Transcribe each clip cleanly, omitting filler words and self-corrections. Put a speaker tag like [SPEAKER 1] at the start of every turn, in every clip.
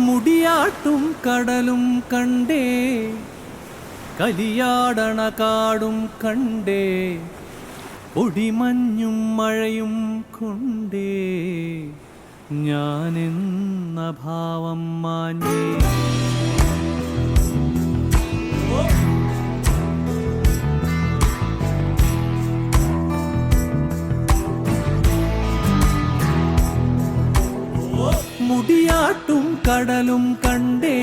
[SPEAKER 1] മുടിയാട്ടും കടലും കണ്ടേ, കലിയാടണ കാടും കണ്ടേ, പൊടിമഞ്ഞും മഴയും കൊണ്ടേ ഞാനെന്ന ഭാവം മാഞ്ഞേ. മുടിയാട്ടും കടലും കണ്ടേ,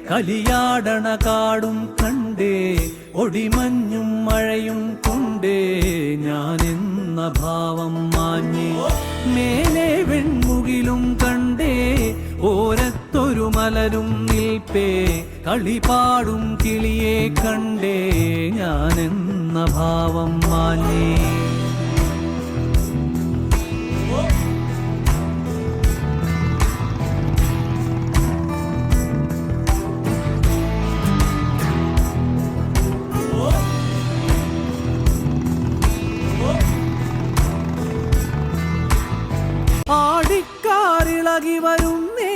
[SPEAKER 1] കലിയാടണ കാടും കണ്ടേ, ഒടിമഞ്ഞും മഴയും കൊണ്ടേ ഞാനെന്ന ഭാവം മാഞ്ഞേ. മേലെ വെൺമുകിലും കണ്ടേ, ഓരത്തൊരു മലരും നിൽപ്പേ, കളിപാടും കിളിയെ കണ്ടേ ഞാനെന്ന ഭാവം മാഞ്ഞേ. ആടിക്കാറിളകി വരുന്നേ,